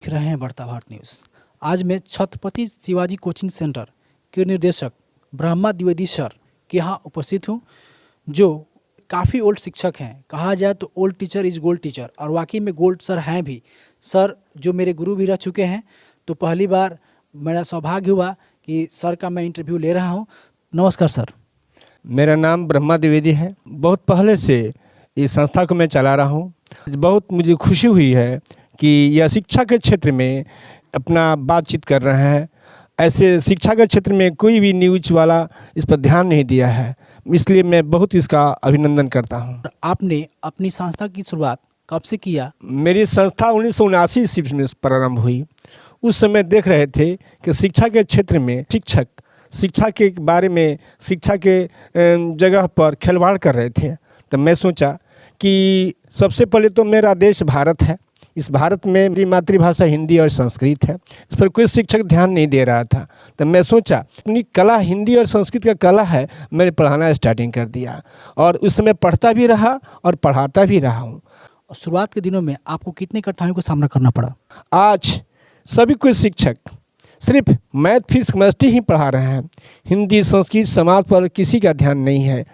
देख रहे हैं बढ़ता भारत न्यूज़। आज मैं छत्रपति शिवाजी कोचिंग सेंटर के निर्देशक ब्रह्मा द्विवेदी सर के यहाँ उपस्थित हूँ, जो काफ़ी ओल्ड शिक्षक हैं। कहा जाए तो old teacher is gold teacher, और वाकई में गोल्ड सर हैं भी। सर जो मेरे गुरु भी रह चुके हैं, तो पहली बार मेरा सौभाग्य हुआ कि सर का मैं इंटरव्यू ले रहा हूँ। नमस्कार सर। मेरा नाम ब्रह्मा द्विवेदी है। बहुत पहले से इस संस्था को मैं चला रहा हूँ। बहुत मुझे खुशी हुई है कि यह शिक्षा के क्षेत्र में अपना बातचीत कर रहे हैं। ऐसे शिक्षा के क्षेत्र में कोई भी न्यूज़ वाला इस पर ध्यान नहीं दिया है, इसलिए मैं बहुत इसका अभिनंदन करता हूँ। आपने अपनी संस्था की शुरुआत कब से किया? मेरी संस्था 1979 ईस्वी में प्रारंभ हुई। उस समय देख रहे थे कि शिक्षा के क्षेत्र में शिक्षा के बारे में, शिक्षा के जगह पर खिलवाड़ कर रहे थे। तो मैं सोचा कि सबसे पहले तो मेरा देश भारत है, इस भारत में मेरी मातृभाषा हिंदी और संस्कृत है, इस पर कोई शिक्षक ध्यान नहीं दे रहा था। तो मैं सोचा अपनी कला हिंदी और संस्कृत का कला है, मैंने पढ़ाना स्टार्टिंग कर दिया और उस समय पढ़ता भी रहा और पढ़ाता भी रहा हूँ। शुरुआत के दिनों में आपको कितनी कठिनाइयों का सामना करना पड़ा? आज सभी कोई शिक्षक सिर्फ मैथ फिजिक्स केमिस्ट्री ही पढ़ा रहे हैं, हिंदी संस्कृत समाज पर किसी का ध्यान नहीं है।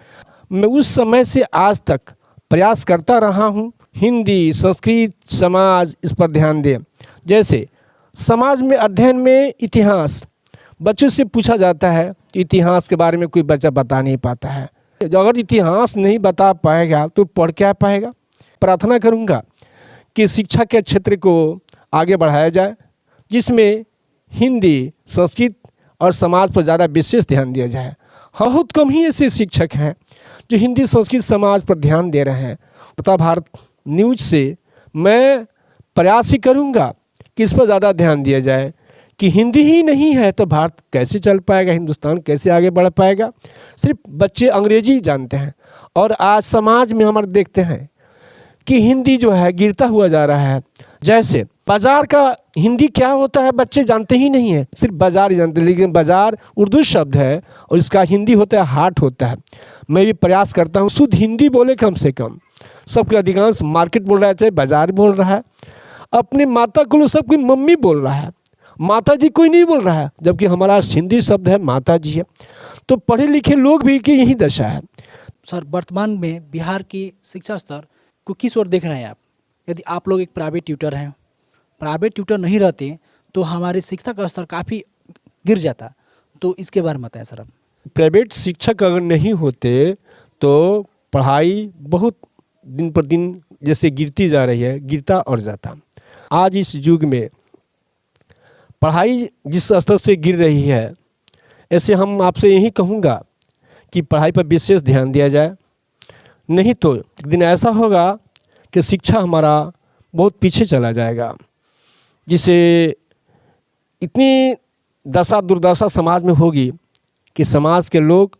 मैं उस समय से आज तक प्रयास करता रहा हूँ हिंदी संस्कृत समाज इस पर ध्यान दें। जैसे समाज में अध्ययन में इतिहास बच्चों से पूछा जाता है, इतिहास के बारे में कोई बच्चा बता नहीं पाता है। अगर इतिहास नहीं बता पाएगा तो पढ़ क्या पाएगा। प्रार्थना करूँगा कि शिक्षा के क्षेत्र को आगे बढ़ाया जाए, जिसमें हिंदी संस्कृत और समाज पर ज़्यादा विशेष ध्यान दिया जाए। बहुत कम ही ऐसे शिक्षक हैं जो हिंदी संस्कृत समाज पर ध्यान दे रहे हैं। बढ़ता भारत न्यूज़ से मैं प्रयास ही करूँगा कि इस पर ज़्यादा ध्यान दिया जाए कि हिंदी ही नहीं है तो भारत कैसे चल पाएगा, हिंदुस्तान कैसे आगे बढ़ पाएगा। सिर्फ बच्चे अंग्रेजी जानते हैं और आज समाज में हमारे देखते हैं कि हिंदी जो है गिरता हुआ जा रहा है। जैसे बाज़ार का हिंदी क्या होता है बच्चे जानते ही नहीं है, सिर्फ बाज़ार ही जानते हैं, लेकिन बाज़ार उर्दू शब्द है और इसका हिंदी होता है हाट होता है। मैं भी प्रयास करता हूँ शुद्ध हिंदी बोले, कम से कम। सबके अधिकांश मार्केट बोल रहा है, चाहे बाज़ार बोल रहा है। अपने माता को सबकी मम्मी बोल रहा है, माता जी कोई नहीं बोल रहा है, जबकि हमारा हिंदी शब्द है माता जी है। तो पढ़े लिखे लोग भी की यही दशा है। सर, वर्तमान में बिहार की शिक्षा स्तर को किस ओर देख रहे हैं आप? यदि आप लोग एक प्राइवेट ट्यूटर हैं, प्राइवेट ट्यूटर नहीं रहते तो हमारे शिक्षा का स्तर काफ़ी गिर जाता, तो इसके बारे में बताएं सर आप। प्राइवेट शिक्षक अगर नहीं होते तो पढ़ाई बहुत दिन पर दिन जैसे गिरती जा रही है, गिरता और जाता। आज इस युग में पढ़ाई जिस स्तर से गिर रही है, ऐसे हम आपसे यही कहूँगा कि पढ़ाई पर विशेष ध्यान दिया जाए। नहीं तो एक दिन ऐसा होगा कि शिक्षा हमारा बहुत पीछे चला जाएगा, जिसे इतनी दशा दुर्दशा समाज में होगी कि समाज के लोग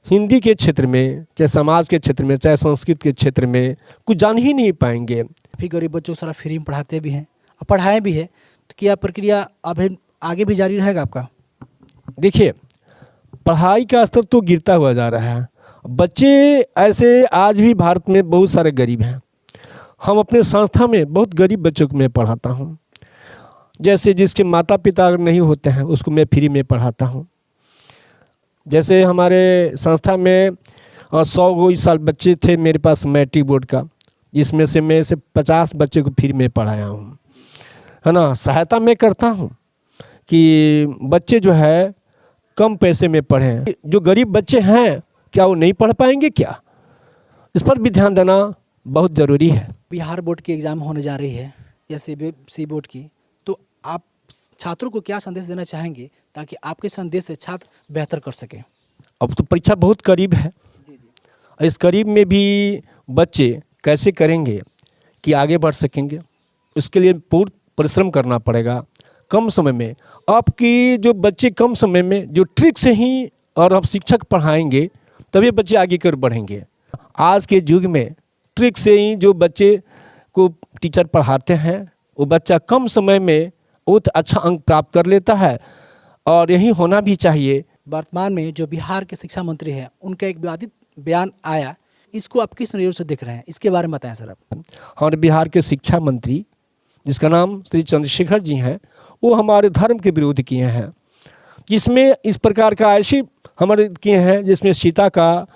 हिंदी के क्षेत्र में, चाहे समाज के क्षेत्र में, चाहे संस्कृत के क्षेत्र में कुछ जान ही नहीं पाएंगे। फिर गरीब बच्चों को सारा फ्री में पढ़ाते भी हैं और पढ़ाएं भी है, तो क्या प्रक्रिया अभी आगे भी जारी रहेगा आपका? देखिए, पढ़ाई का स्तर तो गिरता हुआ जा रहा है। बच्चे ऐसे आज भी भारत में बहुत सारे गरीब हैं। हम अपने संस्था में बहुत गरीब बच्चों को मैं पढ़ाता हूँ। जैसे जिसके माता पिता अगर नहीं होते हैं उसको मैं फ्री में पढ़ाता हूँ। जैसे हमारे संस्था में 100 इस साल बच्चे थे मेरे पास मैट्रिक बोर्ड का, जिसमें से मैं 50 बच्चे को फ्री में पढ़ाया हूँ, है ना। सहायता मैं करता हूँ कि बच्चे जो है कम पैसे में पढ़ें। जो गरीब बच्चे हैं क्या वो नहीं पढ़ पाएंगे क्या? इस पर भी ध्यान देना बहुत ज़रूरी है। बिहार बोर्ड की एग्ज़ाम होने जा रही है या सी बोर्ड की, तो आप छात्रों को क्या संदेश देना चाहेंगे ताकि आपके संदेश से छात्र बेहतर कर सकें? अब तो परीक्षा बहुत करीब है। इस करीब में भी बच्चे कैसे करेंगे कि आगे बढ़ सकेंगे, इसके लिए पूर्ण परिश्रम करना पड़ेगा। कम समय में आपकी जो बच्चे कम समय में जो ट्रिक से ही और हम शिक्षक पढ़ाएंगे तभी बच्चे आगे कर बढ़ेंगे। आज के युग में ट्रिक से ही जो बच्चे को टीचर पढ़ाते हैं वो बच्चा कम समय में बहुत अच्छा अंक प्राप्त कर लेता है, और यही होना भी चाहिए। वर्तमान में जो बिहार के शिक्षा मंत्री हैं उनका एक विवादित बयान आया, इसको आप किस नज़र से देख रहे हैं, इसके बारे में बताएं सर आप। हमारे बिहार के शिक्षा मंत्री जिसका नाम श्री चंद्रशेखर जी हैं, वो हमारे धर्म के विरोध किए हैं, जिसमें इस प्रकार का ऐसे हमारे किए हैं जिसमें सीता का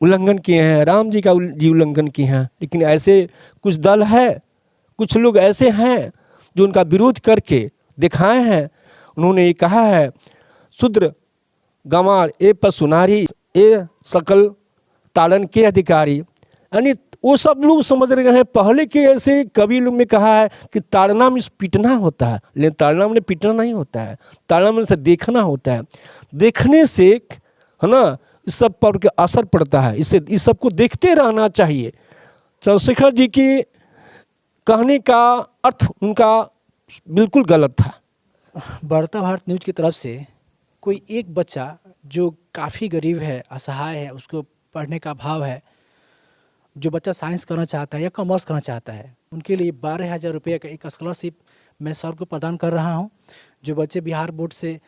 उल्लंघन किए हैं, राम जी का उल्लंघन किए हैं। लेकिन ऐसे कुछ दल है, कुछ लोग ऐसे हैं जो उनका विरोध करके दिखाए हैं। उन्होंने ये कहा है, शूद्र गंवार ए पशु नारी ए सकल ताड़न के अधिकारी, यानी वो सब लोग समझ रहे हैं। पहले के ऐसे कवि लोग ने कहा है कि ताड़ना में पीटना होता है, लेकिन ताड़ना में पीटना नहीं होता है, ताड़ना में से देखना होता है। देखने से है ना इस सब पर के असर पड़ता है, इससे इस सब को देखते रहना चाहिए। चंद्रशेखर जी की कहने का अर्थ उनका बिल्कुल गलत था। बढ़ता भारत न्यूज की तरफ से कोई एक बच्चा जो काफ़ी गरीब है, असहाय है, उसको पढ़ने का अभाव है, जो बच्चा साइंस करना चाहता है या कॉमर्स करना चाहता है, उनके लिए 12,000 रुपये का एक स्कॉलरशिप मैं सर को प्रदान कर रहा हूं। जो बच्चे बिहार बोर्ड से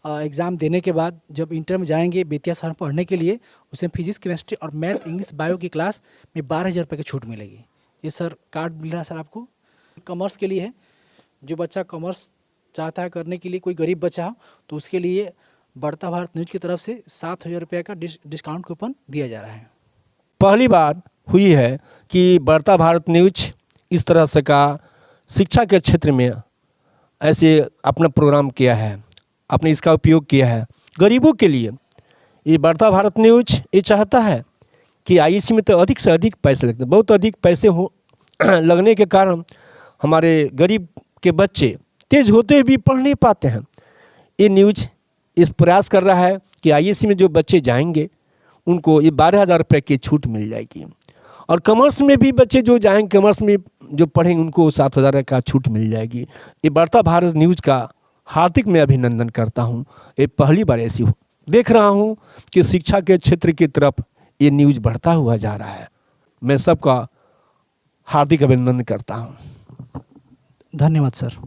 एग्ज़ाम देने के बाद जब इंटर में जाएंगे बेतिया शहर पढ़ने के लिए, उसे फिजिक्स केमिस्ट्री और मैथ इंग्लिश बायो की क्लास में 12,000 रुपये की छूट मिलेगी। ये सर कार्ड मिल रहा है सर आपको। कॉमर्स के लिए है, जो बच्चा कॉमर्स चाहता है करने के लिए, कोई गरीब बच्चा हो तो उसके लिए बढ़ता भारत न्यूज की तरफ से 7,000 रुपये का डिस्काउंट कूपन दिया जा रहा है। पहली बार हुई है कि बढ़ता भारत न्यूज इस तरह से का शिक्षा के क्षेत्र में ऐसे अपना प्रोग्राम किया है, आपने इसका उपयोग किया है गरीबों के लिए। ये बढ़ता भारत न्यूज ये चाहता है कि आईएससी में तो अधिक से अधिक पैसे लगते हैं, बहुत अधिक पैसे हो लगने के कारण हमारे गरीब के बच्चे तेज होते हुए भी पढ़ नहीं पाते हैं। ये न्यूज इस प्रयास कर रहा है कि आईएससी में जो बच्चे जाएंगे उनको ये 12,000 रुपये की छूट मिल जाएगी, और कॉमर्स में भी बच्चे जो जाएंगे, कॉमर्स में जो पढ़ेंगे उनको 7,000 का छूट मिल जाएगी। ये बढ़ता भारत न्यूज का हार्दिक मैं अभिनंदन करता हूँ। ये पहली बार ऐसी देख रहा हूँ कि शिक्षा के क्षेत्र की तरफ ये न्यूज बढ़ता हुआ जा रहा है। मैं सबका हार्दिक अभिनंदन करता हूँ। धन्यवाद सर।